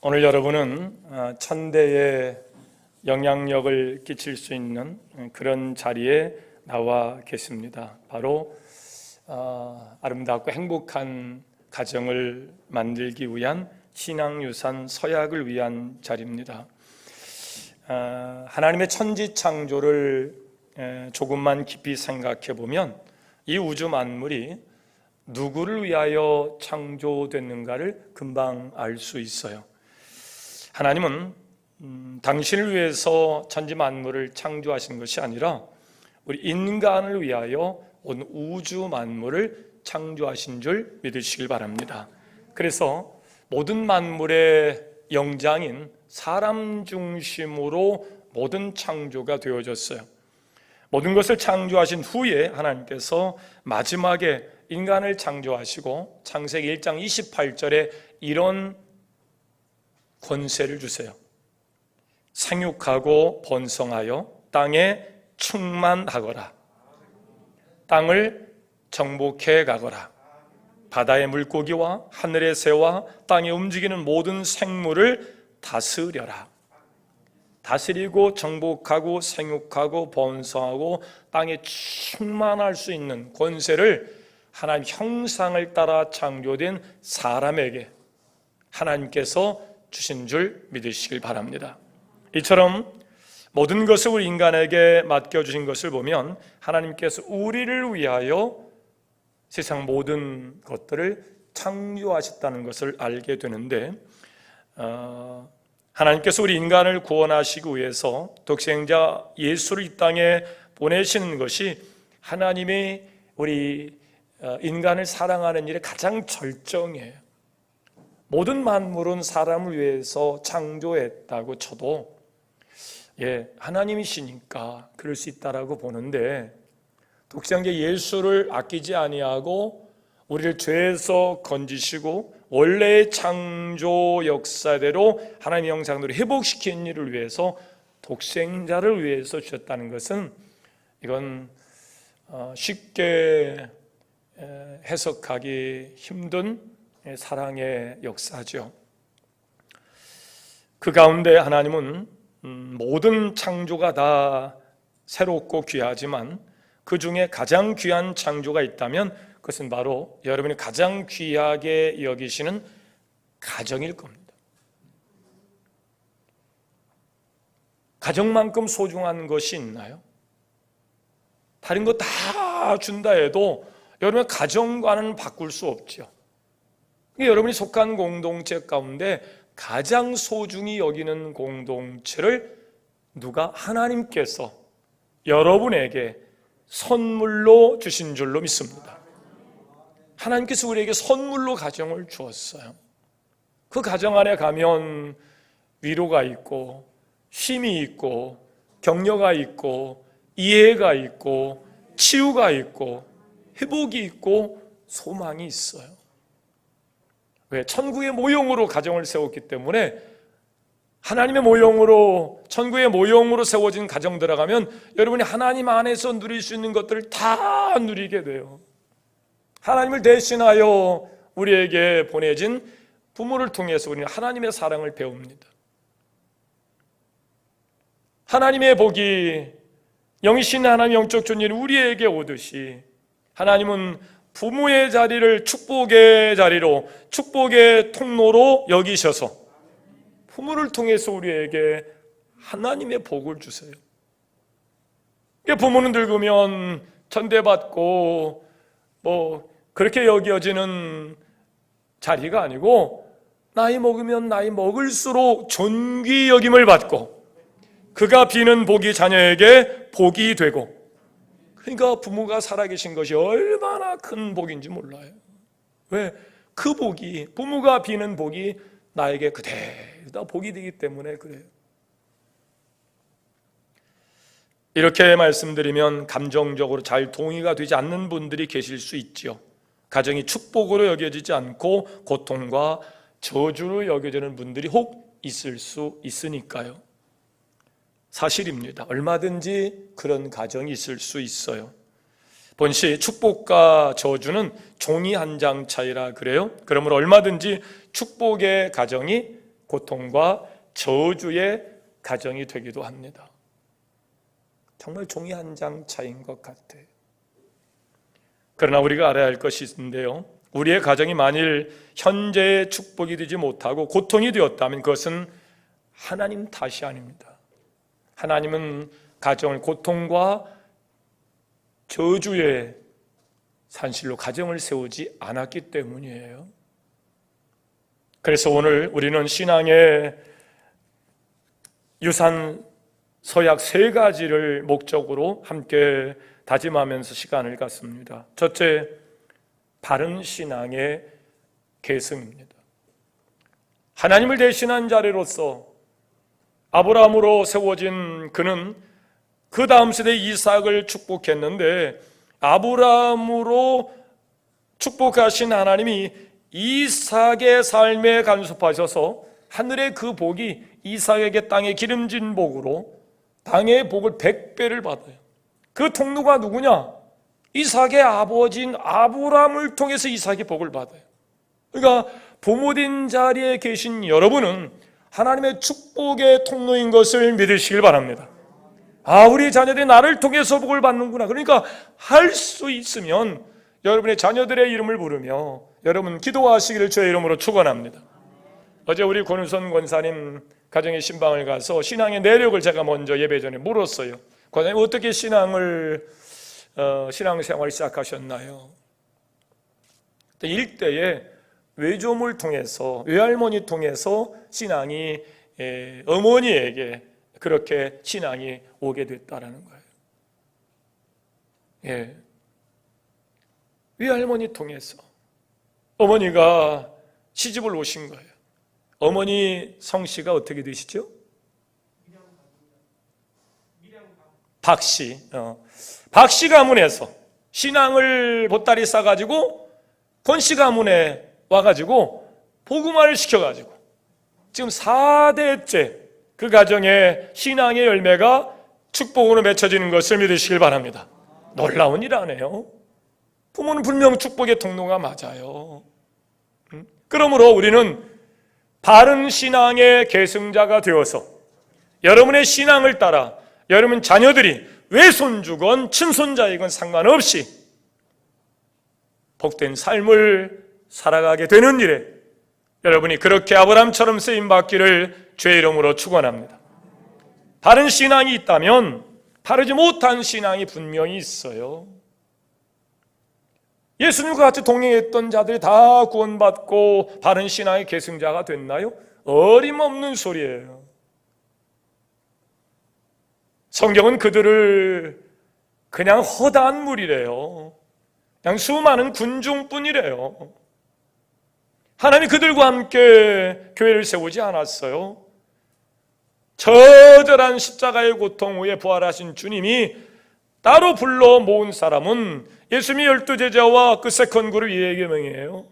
오늘 여러분은 천대에 영향력을 끼칠 수 있는 그런 자리에 나와 계십니다. 바로 아름답고 행복한 가정을 만들기 위한 신앙유산 서약을 위한 자리입니다. 하나님의 천지 창조를 조금만 깊이 생각해 보면 이 우주 만물이 누구를 위하여 창조됐는가를 금방 알 수 있어요. 하나님은 당신을 위해서 천지 만물을 창조하신 것이 아니라 우리 인간을 위하여 온 우주 만물을 창조하신 줄 믿으시길 바랍니다. 그래서 모든 만물의 영장인 사람 중심으로 모든 창조가 되어졌어요. 모든 것을 창조하신 후에 하나님께서 마지막에 인간을 창조하시고 창세기 1장 28절에 이런 권세를 주세요. 생육하고 번성하여 땅에 충만하거라. 땅을 정복해 가거라. 바다의 물고기와 하늘의 새와 땅에 움직이는 모든 생물을 다스려라. 다스리고 정복하고 생육하고 번성하고 땅에 충만할 수 있는 권세를 하나님 형상을 따라 창조된 사람에게 하나님께서 주신 줄 믿으시길 바랍니다. 이처럼 모든 것을 우리 인간에게 맡겨주신 것을 보면 하나님께서 우리를 위하여 세상 모든 것들을 창조하셨다는 것을 알게 되는데, 하나님께서 우리 인간을 구원하시기 위해서 독생자 예수를 이 땅에 보내시는 것이 하나님이 우리 인간을 사랑하는 일의 가장 절정이에요. 모든 만물은 사람을 위해서 창조했다고 쳐도 하나님이시니까 그럴 수 있다라고 보는데, 독생자 예수를 아끼지 아니하고 우리를 죄에서 건지시고 원래의 창조 역사대로 하나님의 형상대로 회복시키는 일을 위해서 독생자를 위해서 주셨다는 것은 이건 쉽게 해석하기 힘든 사랑의 역사죠. 그 가운데 하나님은 모든 창조가 다 새롭고 귀하지만 그 중에 가장 귀한 창조가 있다면 그것은 바로 여러분이 가장 귀하게 여기시는 가정일 겁니다. 가정만큼 소중한 것이 있나요? 다른 거 다 준다 해도 여러분의 가정과는 바꿀 수 없죠. 여러분이 속한 공동체 가운데 가장 소중히 여기는 공동체를 누가 하나님께서 여러분에게 선물로 주신 줄로 믿습니다. 하나님께서 우리에게 선물로 가정을 주었어요. 그 가정 안에 가면 위로가 있고 쉼이 있고 격려가 있고 이해가 있고 치유가 있고 회복이 있고 소망이 있어요. 왜? 천국의 모형으로 가정을 세웠기 때문에 하나님의 모형으로, 천국의 모형으로 세워진 가정 들어가면 여러분이 하나님 안에서 누릴 수 있는 것들을 다 누리게 돼요. 하나님을 대신하여 우리에게 보내진 부모를 통해서 우리는 하나님의 사랑을 배웁니다. 하나님의 복이 영이신 하나님 영적 존재는 우리에게 오듯이 하나님은 부모의 자리를 축복의 자리로, 축복의 통로로 여기셔서 부모를 통해서 우리에게 하나님의 복을 주세요. 부모는 늙으면 천대받고 그렇게 여겨지는 자리가 아니고 나이 먹으면 나이 먹을수록 존귀 여김을 받고 그가 비는 복이 자녀에게 복이 되고, 그러니까 부모가 살아계신 것이 얼마나 큰 복인지 몰라요. 왜? 그 복이, 부모가 비는 복이 나에게 그대로 복이 되기 때문에 그래요. 이렇게 말씀드리면 감정적으로 잘 동의가 되지 않는 분들이 계실 수 있죠. 가정이 축복으로 여겨지지 않고 고통과 저주로 여겨지는 분들이 혹 있을 수 있으니까요. 사실입니다. 얼마든지 그런 가정이 있을 수 있어요. 본시 축복과 저주는 종이 한 장 차이라 그래요. 그러므로 얼마든지 축복의 가정이 고통과 저주의 가정이 되기도 합니다. 정말 종이 한 장 차이인 것 같아요. 그러나 우리가 알아야 할 것이 있는데요, 우리의 가정이 만일 현재의 축복이 되지 못하고 고통이 되었다면 그것은 하나님 탓이 아닙니다. 하나님은 가정을 고통과 저주의 산실로 가정을 세우지 않았기 때문이에요. 그래서 오늘 우리는 신앙의 유산 서약 3가지를 목적으로 함께 다짐하면서 시간을 갖습니다. 첫째, 바른 신앙의 계승입니다. 하나님을 대신한 자리로서 아브라함으로 세워진 그는 그 다음 세대 이삭을 축복했는데, 아브라함으로 축복하신 하나님이 이삭의 삶에 간섭하셔서 하늘의 그 복이 이삭에게 땅에 기름진 복으로 땅의 복을 100배를 받아요. 그 통로가 누구냐? 이삭의 아버지인 아브라함을 통해서 이삭의 복을 받아요. 그러니까 부모된 자리에 계신 여러분은 하나님의 축복의 통로인 것을 믿으시길 바랍니다. 우리 자녀들이 나를 통해서 복을 받는구나. 그러니까 할 수 있으면 여러분의 자녀들의 이름을 부르며 여러분 기도하시기를 주의 이름으로 축원합니다. 어제 우리 권우선 권사님 가정의 신방을 가서 신앙의 내력을 제가 먼저 예배 전에 물었어요. 권사님 어떻게 신앙생활을 시작하셨나요? 일대에 외조모를 통해서, 외할머니 통해서 신앙이 어머니에게 그렇게 신앙이 오게 됐다라는 거예요. 예. 외할머니 통해서 어머니가 시집을 오신 거예요. 어머니 성씨가 어떻게 되시죠? 박씨. 박씨 가문에서 신앙을 보따리 싸가지고 권씨 가문에 와가지고 복음화를 시켜가지고 지금 4대째 그 가정의 신앙의 열매가 축복으로 맺혀지는 것을 믿으시길 바랍니다. 놀라운 일 아니에요? 부모는 분명 축복의 통로가 맞아요. 그러므로 우리는 바른 신앙의 계승자가 되어서 여러분의 신앙을 따라 여러분 자녀들이 외손주건 친손자이건 상관없이 복된 삶을 살아가게 되는 일에 여러분이 그렇게 아브라함처럼 쓰임받기를 주의 이름으로 축원합니다. 바른 신앙이 있다면 바르지 못한 신앙이 분명히 있어요. 예수님과 같이 동행했던 자들이 다 구원받고 바른 신앙의 계승자가 됐나요? 어림없는 소리예요. 성경은 그들을 그냥 허다한 무리래요. 그냥 수많은 군중뿐이래요. 하나님이 그들과 함께 교회를 세우지 않았어요. 처절한 십자가의 고통 후에 부활하신 주님이 따로 불러 모은 사람은 예수님의 12제자와 그 세컨 그룹 200명이에요.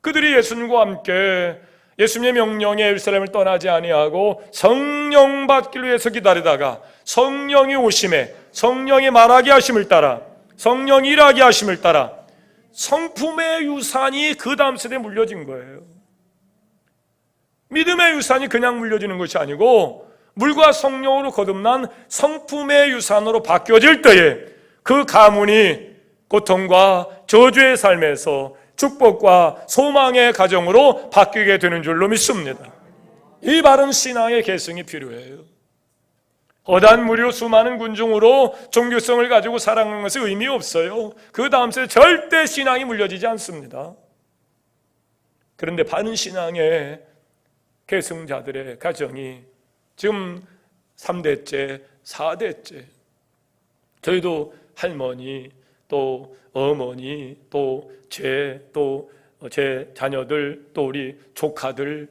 그들이 예수님과 함께 예수님의 명령에 예루살렘을 떠나지 아니하고 성령 받기를 위해서 기다리다가 성령이 오심에 성령의 말하게 하심을 따라 성령이 일하게 하심을 따라 성품의 유산이 그 다음 세대에 물려진 거예요. 믿음의 유산이 그냥 물려지는 것이 아니고 물과 성령으로 거듭난 성품의 유산으로 바뀌어질 때에 그 가문이 고통과 저주의 삶에서 축복과 소망의 가정으로 바뀌게 되는 줄로 믿습니다. 이 바른 신앙의 계승이 필요해요. 허다한 무리로 수많은 군중으로 종교성을 가지고 살아가는 것은 의미 없어요. 그 다음 세대 절대 신앙이 물려지지 않습니다. 그런데 바른 신앙의 계승자들의 가정이 지금 3대째, 4대째 저희도 할머니 또 어머니 또 제 자녀들 또 우리 조카들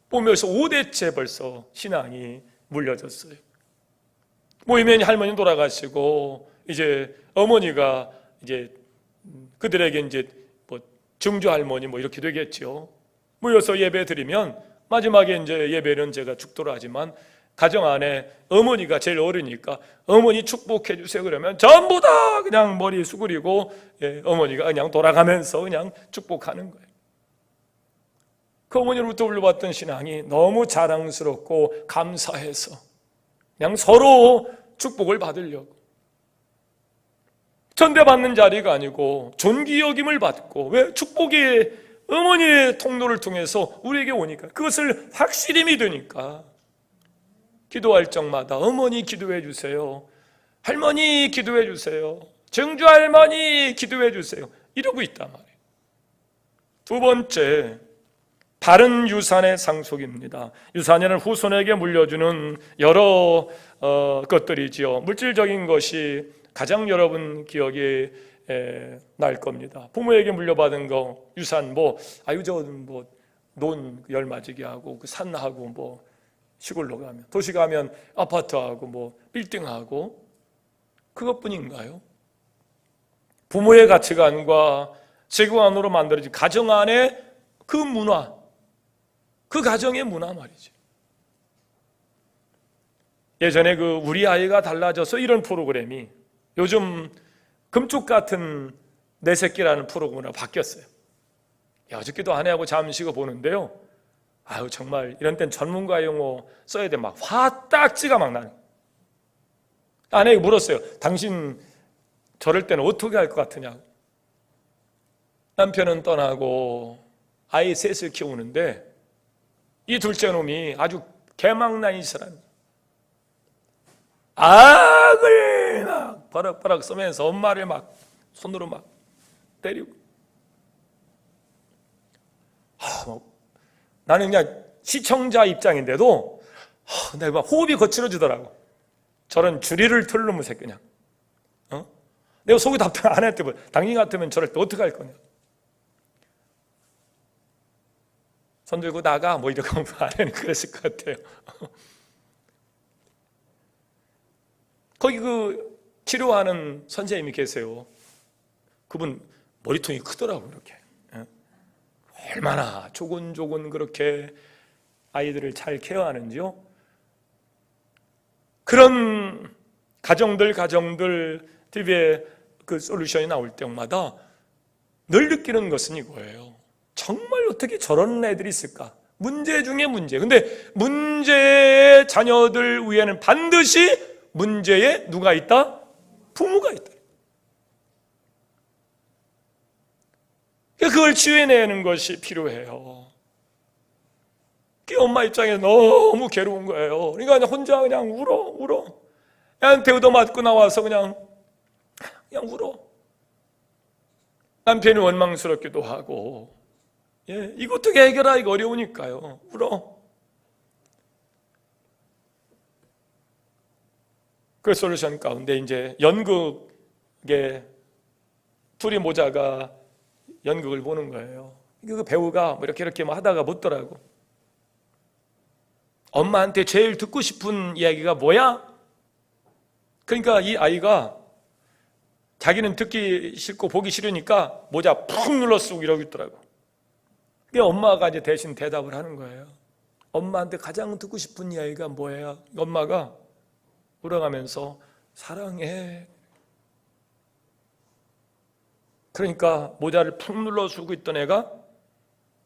보면서 5대째 벌써 신앙이 물려졌어요. 모이면 할머니 돌아가시고 이제 어머니가 이제 그들에게 이제 뭐 증조 할머니 뭐 이렇게 되겠죠. 모여서 예배 드리면 마지막에 이제 예배는 제가 축도를 하지만 가정 안에 어머니가 제일 어리니까 어머니 축복해 주세요 그러면 전부 다 그냥 머리 수그리고 어머니가 그냥 돌아가면서 그냥 축복하는 거예요. 그 어머니로부터 물려받던 신앙이 너무 자랑스럽고 감사해서 그냥 서로 축복을 받으려고, 전대받는 자리가 아니고 존귀 여김을 받고, 왜? 축복이 어머니의 통로를 통해서 우리에게 오니까, 그것을 확실히 믿으니까 기도할 적마다 어머니 기도해 주세요, 할머니 기도해 주세요, 증조 할머니 기도해 주세요, 이러고 있단 말이에요. 두 번째, 바른 유산의 상속입니다. 유산에는 후손에게 물려주는 여러 것들이지요. 물질적인 것이 가장 여러분 기억에 날 겁니다. 부모에게 물려받은 거, 유산, 논 열맞이게 하고, 그 산하고, 시골로 가면, 도시 가면 아파트하고, 빌딩하고, 그것뿐인가요? 부모의 가치관과 세계관으로 만들어진 가정 안에 그 문화, 그 가정의 문화 말이죠. 예전에 우리 아이가 달라져서 이런 프로그램이 요즘 금쪽 같은 내 새끼라는 프로그램으로 바뀌었어요. 어저께도 아내하고 잠시 보는데요, 정말 이런 땐 전문가 용어 써야 돼. 막 화딱지가 막 나는. 아내에게 물었어요. 당신 저럴 때는 어떻게 할 것 같으냐고. 남편은 떠나고 아이 셋을 키우는데 이 둘째 놈이 아주 개망나니 사람, 악을 막 바락바락 쓰면서 엄마를 막 손으로 막 때리고, 나는 그냥 시청자 입장인데도 내가 호흡이 거칠어지더라고. 저런 주리를 틀으면서 그냥 내가 속이 답답 안 했대. 당신 같으면 저럴 때 어떻게 할 거냐. 손 들고 나가 이렇게 하면 아내는 그랬을 것 같아요. 거기 치료하는 선생님이 계세요. 그분 머리통이 크더라고요. 이렇게 얼마나 조곤조곤 그렇게 아이들을 잘 케어하는지요. 그런 가정들 TV에 그 솔루션이 나올 때마다 늘 느끼는 것은 이거예요. 정말 어떻게 저런 애들이 있을까? 문제 중에 문제. 근데 문제의 자녀들 위에는 반드시 문제에 누가 있다? 부모가 있다. 그걸 치유해내는 것이 필요해요. 엄마 입장에서 너무 괴로운 거예요. 그러니까 혼자 그냥 울어. 그냥 대우도 맞고 나와서 그냥 울어. 남편이 원망스럽기도 하고, 이거 어떻게 해결하기가 어려우니까요. 울어. 그 솔루션 가운데 이제 연극에 둘이 모자가 연극을 보는 거예요. 그 배우가 이렇게 하다가 묻더라고. 엄마한테 제일 듣고 싶은 이야기가 뭐야? 그러니까 이 아이가 자기는 듣기 싫고 보기 싫으니까 모자 푹 눌러 쓰고 이러고 있더라고. 그러니까 엄마가 이제 대신 대답을 하는 거예요. 엄마한테 가장 듣고 싶은 이야기가 뭐예요? 엄마가 울어가면서 사랑해. 그러니까 모자를 푹 눌러 쓰고 있던 애가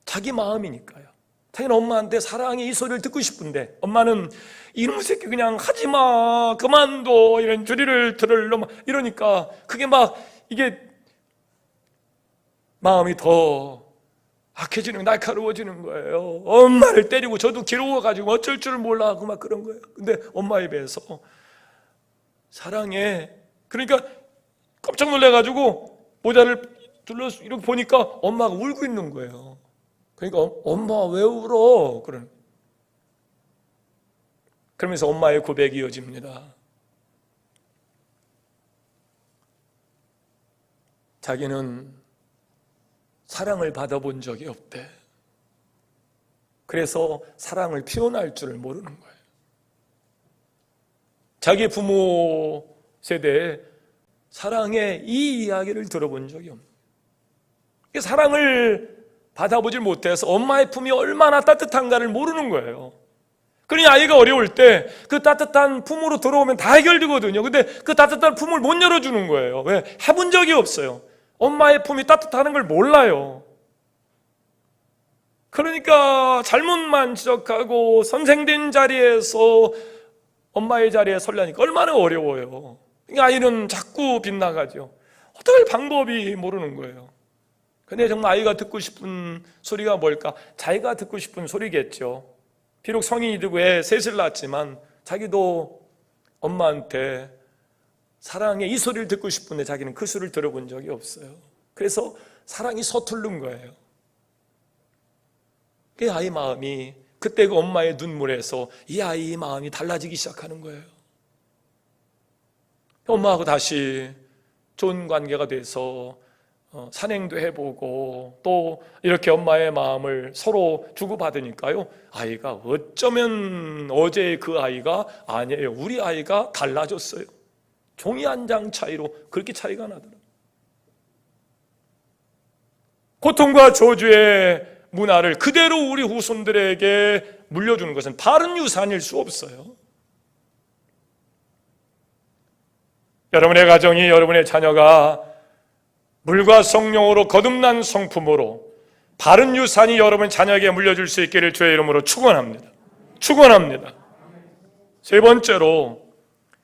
자기 마음이니까요. 자기는 엄마한테 사랑해 이 소리를 듣고 싶은데, 엄마는 이놈 새끼 그냥 하지마, 그만둬, 이런 주리를 들으려 이러니까 그게 이게 마음이 더 악해지는, 날카로워지는 거예요. 엄마를 때리고 저도 괴로워가지고 어쩔 줄 몰라 하고 그런 거예요. 근데 엄마 입에서 사랑해. 그러니까 깜짝 놀라가지고 모자를 둘러서 이렇게 보니까 엄마가 울고 있는 거예요. 그러니까 엄마 왜 울어? 그러면서 엄마의 고백이 이어집니다. 자기는 사랑을 받아본 적이 없대. 그래서 사랑을 표현할 줄을 모르는 거예요. 자기 부모 세대에 사랑의 이 이야기를 들어본 적이 없는 거예요. 사랑을 받아보질 못해서 엄마의 품이 얼마나 따뜻한가를 모르는 거예요. 그러니 아이가 어려울 때 그 따뜻한 품으로 들어오면 다 해결되거든요. 근데 그 따뜻한 품을 못 열어주는 거예요. 왜? 해본 적이 없어요. 엄마의 품이 따뜻하는 걸 몰라요. 그러니까 잘못만 지적하고 선생된 자리에서 엄마의 자리에 서려니까 얼마나 어려워요. 그러니까 아이는 자꾸 빗나가죠. 어떻게 할 방법이 모르는 거예요. 근데 정말 아이가 듣고 싶은 소리가 뭘까? 자기가 듣고 싶은 소리겠죠. 비록 성인이 되고 애 셋을 낳았지만 자기도 엄마한테 사랑해 이 소리를 듣고 싶은데 자기는 그 소리를 들어본 적이 없어요. 그래서 사랑이 서투른 거예요. 그 아이 마음이 그때 그 엄마의 눈물에서 이 아이의 마음이 달라지기 시작하는 거예요. 엄마하고 다시 좋은 관계가 돼서 산행도 해보고 또 이렇게 엄마의 마음을 서로 주고받으니까요, 아이가 어쩌면 어제의 그 아이가 아니에요. 우리 아이가 달라졌어요. 종이 한 장 차이로 그렇게 차이가 나더라고요. 고통과 저주의 문화를 그대로 우리 후손들에게 물려주는 것은 바른 유산일 수 없어요. 여러분의 가정이, 여러분의 자녀가 물과 성령으로 거듭난 성품으로 바른 유산이 여러분 자녀에게 물려줄 수 있기를 주의 이름으로 축원합니다. 축원합니다. 세 번째로,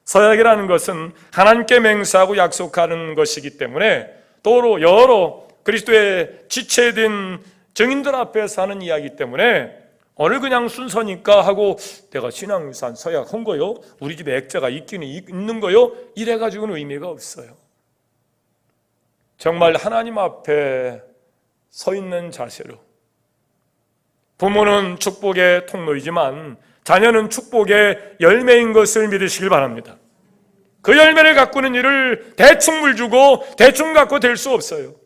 서약이라는 것은 하나님께 맹세하고 약속하는 것이기 때문에 또 여러 그리스도의 지체된 증인들 앞에서 하는 이야기이기 때문에 오늘 그냥 순서니까 하고 내가 신앙유산 서약한 거요, 우리 집에 액자가 있기는 있는 거요, 이래가지고는 의미가 없어요. 정말 하나님 앞에 서 있는 자세로, 부모는 축복의 통로이지만 자녀는 축복의 열매인 것을 믿으시길 바랍니다. 그 열매를 가꾸는 일을 대충 물 주고 대충 갖고 될 수 없어요.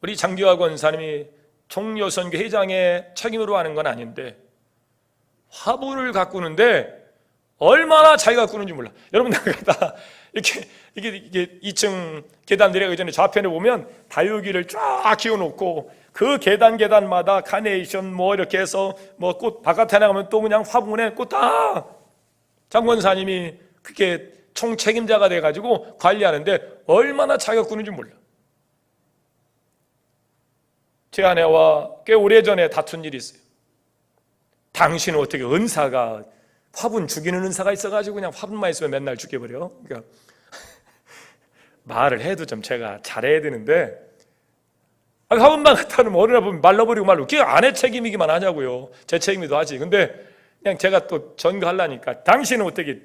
우리 장기화 권사님이 총여선교 회장의 책임으로 하는 건 아닌데 화분을 가꾸는데 얼마나 잘 가꾸는지 몰라. 여러분 나가다 이게 2층 계단 내려가기 전에 좌편에 보면 다육이를 쫙 키워놓고 그 계단마다 카네이션 뭐 이렇게 해서 뭐 꽃 바깥에 나가면 또 그냥 화분에 꽃 다 장권사님이 그게 총 책임자가 돼가지고 관리하는데 얼마나 잘 가꾸는지 몰라. 제 아내와 꽤 오래전에 다툰 일이 있어요. 당신은 어떻게 은사가 화분 죽이는 은사가 있어가지고 그냥 화분만 있으면 맨날 죽여버려. 그러니까 말을 해도 좀 제가 잘해야 되는데 화분만 갖다 놓으면 어느 날 보면 말라버리고 말고 그게 아내 책임이기만 하냐고요. 제 책임이도 하지. 근데 그냥 제가 또 전가하려니까 당신은 어떻게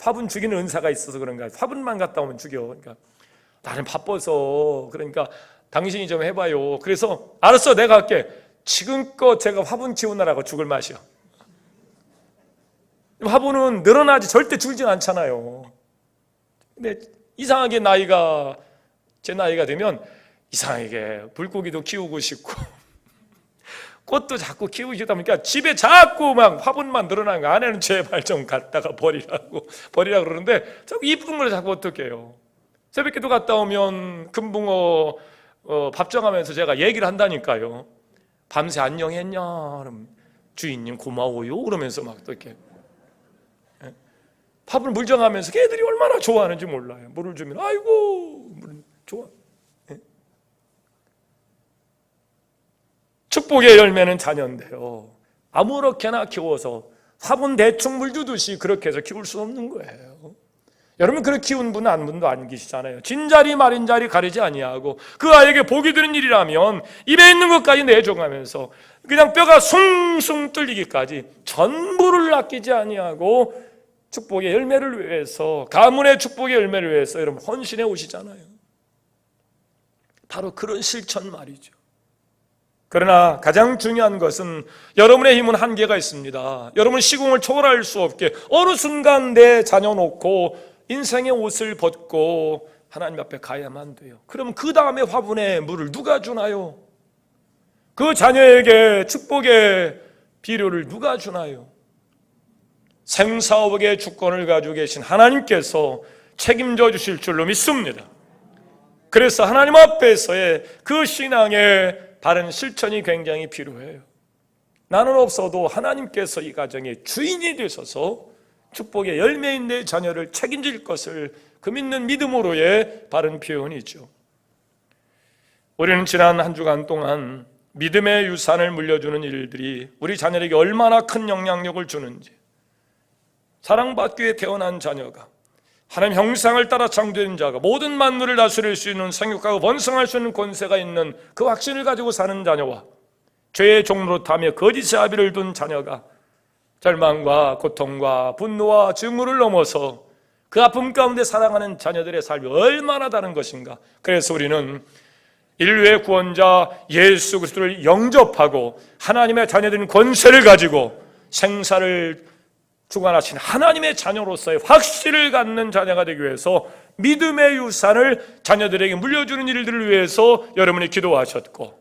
화분 죽이는 은사가 있어서 그런가, 화분만 갖다 오면 죽여. 그러니까 나는 바빠서 그러니까 당신이 좀 해봐요. 그래서 알았어, 내가 할게. 지금껏 제가 화분 키우느라고 죽을 맛이야. 화분은 늘어나지 절대 줄진 않잖아요. 근데 이상하게 제 나이가 되면 이상하게 물고기도 키우고 싶고 꽃도 자꾸 키우시다 보니까 집에 자꾸 막 화분만 늘어나는 거. 아내는 제발 좀 갖다가 버리라고 그러는데 자꾸 이쁜 걸 자꾸 어떻게 해요. 새벽기도 갔다 오면 금붕어 밥 정하면서 제가 얘기를 한다니까요. 밤새 안녕했냐? 그럼 주인님 고마워요. 그러면서 막 또 이렇게 밥을 물 정하면서 걔들이 얼마나 좋아하는지 몰라요. 물을 주면 아이고 물 좋아. 축복의 열매는 자녀인데요, 아무렇게나 키워서 화분 대충 물 주듯이 그렇게 해서 키울 수 없는 거예요. 여러분 그렇게 키운 분은 한 분도 안 계시잖아요. 진자리 말인자리 가리지 아니하고 그 아이에게 복이 되는 일이라면 입에 있는 것까지 내줘가면서 그냥 뼈가 숭숭 뚫리기까지 전부를 아끼지 아니하고 축복의 열매를 위해서, 가문의 축복의 열매를 위해서 여러분 헌신해 오시잖아요. 바로 그런 실천 말이죠. 그러나 가장 중요한 것은 여러분의 힘은 한계가 있습니다. 여러분 시공을 초월할 수 없게 어느 순간 내 자녀 놓고 인생의 옷을 벗고 하나님 앞에 가야만 돼요. 그럼 그 다음에 화분에 물을 누가 주나요? 그 자녀에게 축복의 비료를 누가 주나요? 생사업의 주권을 가지고 계신 하나님께서 책임져 주실 줄로 믿습니다. 그래서 하나님 앞에서의 그 신앙의 바른 실천이 굉장히 필요해요. 나는 없어도 하나님께서 이 가정의 주인이 되셔서 축복의 열매인 내 자녀를 책임질 것을 그 믿는 믿음으로의 바른 표현이죠. 우리는 지난 한 주간 동안 믿음의 유산을 물려주는 일들이 우리 자녀에게 얼마나 큰 영향력을 주는지, 사랑받기에 태어난 자녀가 하나님 형상을 따라 창조된 자가 모든 만물을 다스릴 수 있는 생육하고 번성할 수 있는 권세가 있는 그 확신을 가지고 사는 자녀와 죄의 종로로 타며 거짓의 아비를 둔 자녀가 절망과 고통과 분노와 증오를 넘어서 그 아픔 가운데 살아가는 자녀들의 삶이 얼마나 다른 것인가. 그래서 우리는 인류의 구원자 예수 그리스도를 영접하고 하나님의 자녀들인 권세를 가지고 생사를 주관하신 하나님의 자녀로서의 확신을 갖는 자녀가 되기 위해서 믿음의 유산을 자녀들에게 물려주는 일들을 위해서 여러분이 기도하셨고,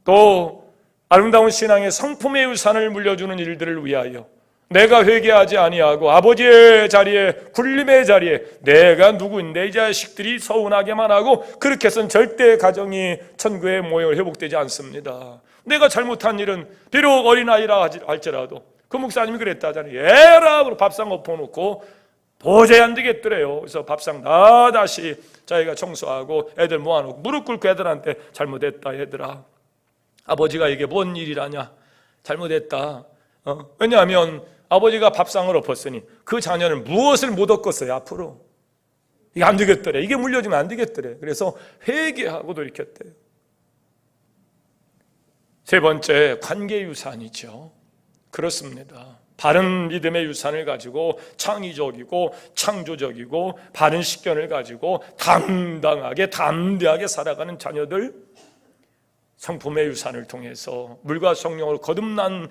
또 아름다운 신앙의 성품의 유산을 물려주는 일들을 위하여 내가 회개하지 아니하고 아버지의 자리에, 굴림의 자리에 내가 누구인데 이 자식들이 서운하게만 하고 그렇게 해서는 절대 가정이 천국의 모형을 회복되지 않습니다. 내가 잘못한 일은 비록 어린아이라 할지라도 그 목사님이 그랬다잖아요. 에라! 밥상 엎어놓고 도저히 안 되겠더래요. 그래서 밥상 다 다시 자기가 청소하고 애들 모아놓고 무릎 꿇고 애들한테 잘못했다 얘들아, 아버지가 이게 뭔 일이라냐, 잘못했다. 왜냐하면 아버지가 밥상을 엎었으니 그 자녀는 무엇을 못 얻겠어요 앞으로. 이게 안 되겠더래, 이게 물려주면 안 되겠더래. 그래서 회개하고 돌이켰대요. 세 번째, 관계유산이죠. 그렇습니다. 바른 믿음의 유산을 가지고 창의적이고 창조적이고 바른 식견을 가지고 당당하게 담대하게 살아가는 자녀들, 성품의 유산을 통해서 물과 성령으로 거듭난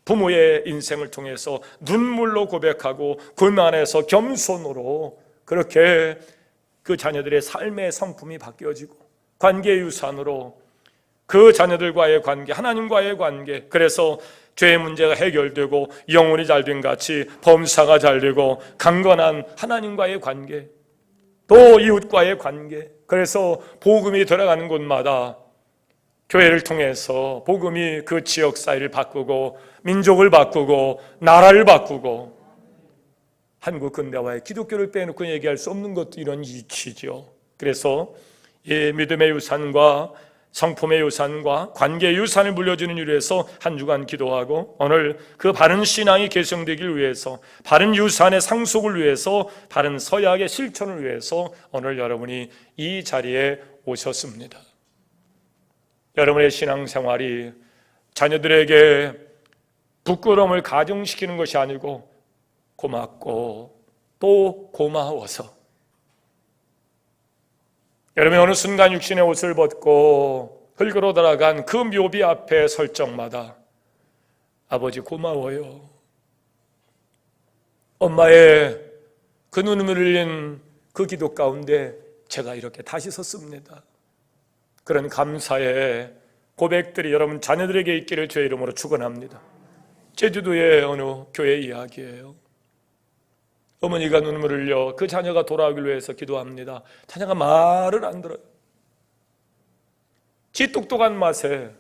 부모의 인생을 통해서 눈물로 고백하고 그 안에서 겸손으로 그렇게 그 자녀들의 삶의 성품이 바뀌어지고 관계의 유산으로 그 자녀들과의 관계, 하나님과의 관계, 그래서 죄의 문제가 해결되고 영혼이 잘된 같이 범사가 잘되고 강건한 하나님과의 관계, 또 이웃과의 관계, 그래서 복음이 들어가는 곳마다 교회를 통해서 복음이 그 지역 사회를 바꾸고 민족을 바꾸고 나라를 바꾸고, 한국 근대화에 기독교를 빼놓고 얘기할 수 없는 것도 이런 이치죠. 그래서 이 믿음의 유산과 성품의 유산과 관계의 유산을 물려주는 일을 위해서 한 주간 기도하고, 오늘 그 바른 신앙이 계승되길 위해서, 바른 유산의 상속을 위해서, 바른 서약의 실천을 위해서 오늘 여러분이 이 자리에 오셨습니다. 여러분의 신앙생활이 자녀들에게 부끄러움을 가중시키는 것이 아니고 고맙고 또 고마워서, 여러분이 어느 순간 육신의 옷을 벗고 흙으로 돌아간 그 묘비 앞에 설 적마다 아버지 고마워요, 엄마의 그 눈물을 흘린 그 기도 가운데 제가 이렇게 다시 섰습니다. 그런 감사의 고백들이 여러분 자녀들에게 있기를 주의 이름으로 축원합니다. 제주도의 어느 교회 이야기예요. 어머니가 눈물을 흘려 그 자녀가 돌아오길 위해서 기도합니다. 자녀가 말을 안 들어요. 지 똑똑한 맛에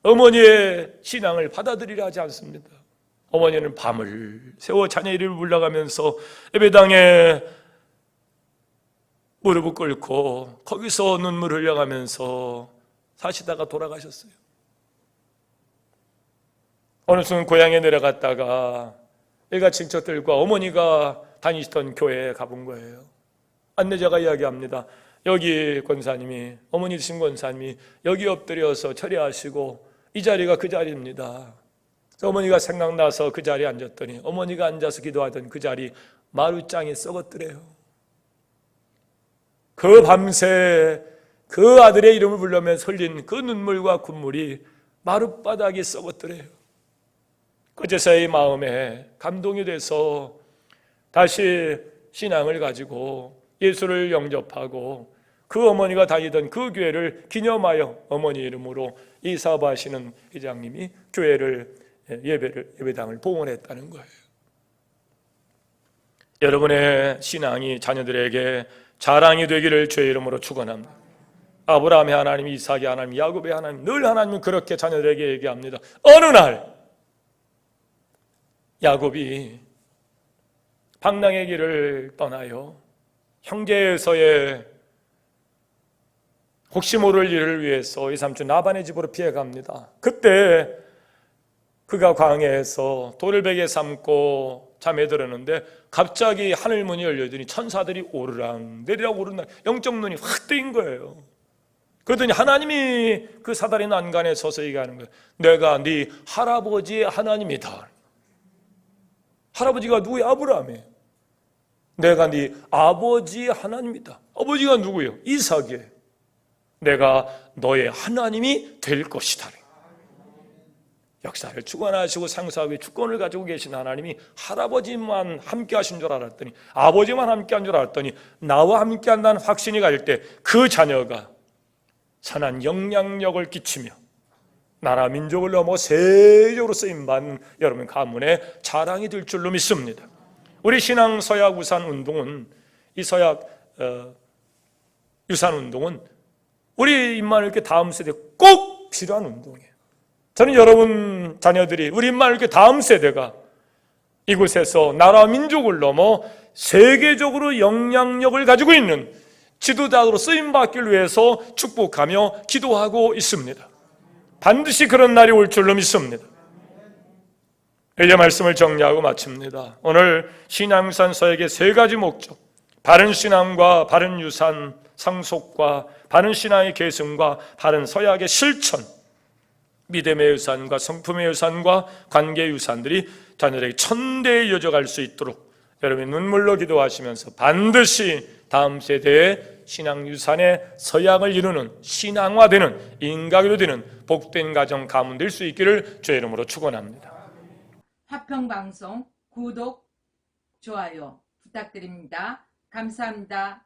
어머니의 신앙을 받아들이려 하지 않습니다. 어머니는 밤을 새워 자녀 이름을 불러가면서 예배당에 무릎을 꿇고 거기서 눈물 흘려가면서 사시다가 돌아가셨어요. 어느 순간 고향에 내려갔다가 일가 친척들과 어머니가 다니시던 교회에 가본 거예요. 안내자가 이야기합니다. 여기 권사님이, 어머니 되신 권사님이 여기 엎드려서 처리하시고 이 자리가 그 자리입니다. 그래서 어머니가 생각나서 그 자리에 앉았더니 어머니가 앉아서 기도하던 그 자리 마루장이 썩었더래요. 그 밤새 그 아들의 이름을 부르면서 흘린 그 눈물과 콧물이 마룻바닥이 썩었더래요. 그제서야 이 마음에 감동이 돼서 다시 신앙을 가지고 예수를 영접하고 그 어머니가 다니던 그 교회를 기념하여 어머니 이름으로 이 사업하시는 회장님이 교회를 예배당을 봉헌했다는 거예요. 여러분의 신앙이 자녀들에게 자랑이 되기를 주의 이름으로 축원합니다. 아브라함의 하나님, 이삭의 하나님, 야곱의 하나님, 늘 하나님은 그렇게 자녀들에게 얘기합니다. 어느 날 야곱이 방랑의 길을 떠나요 형제에서의 혹시 모를 일을 위해서 이 삼촌 라반의 집으로 피해갑니다. 그때 그가 광야에서 돌을 베개 삼고 잠에 들었는데 갑자기 하늘 문이 열려더니 천사들이 오르락 내리락 오르락 영적 눈이 확 뜨인 거예요. 그러더니 하나님이 그 사다리 난간에 서서 얘기하는 거예요. 내가 네 할아버지의 하나님이다. 할아버지가 누구야? 아브라함이에요. 내가 네 아버지의 하나님이다. 아버지가 누구예요? 이삭이에요. 내가 너의 하나님이 될 것이다. 역사를 주관하시고 상수하고 주권을 가지고 계신 하나님이 할아버지만 함께 하신 줄 알았더니, 아버지만 함께 한 줄 알았더니 나와 함께 한다는 확신이 갈 때 그 자녀가 선한 영향력을 끼치며 나라 민족을 넘어 세계적으로 쓰임받는 여러분 가문의 자랑이 될 줄로 믿습니다. 우리 신앙 서약 우산 운동은, 이 서약 유산 운동은 우리 인만 이렇게 다음 세대에 꼭 필요한 운동이에요. 저는 여러분 자녀들이, 우리 인만 이렇게 다음 세대가 이곳에서 나라 민족을 넘어 세계적으로 영향력을 가지고 있는 지도자로 쓰임받기를 위해서 축복하며 기도하고 있습니다. 반드시 그런 날이 올 줄로 믿습니다. 이제 말씀을 정리하고 마칩니다. 오늘 신앙유산 서약의 세 가지 목적, 바른 신앙과 바른 유산 상속과 바른 신앙의 계승과 바른 서약의 실천, 믿음의 유산과 성품의 유산과 관계의 유산들이 자녀들에게 천대에 이어져갈 수 있도록 여러분이 눈물로 기도하시면서 반드시 다음 세대의 신앙 유산의 서약을 이루는 신앙화되는 인가교도 되는 복된 가정 가문 될 수 있기를 주의 이름으로 축원합니다. 화평방송 구독, 좋아요 부탁드립니다. 감사합니다.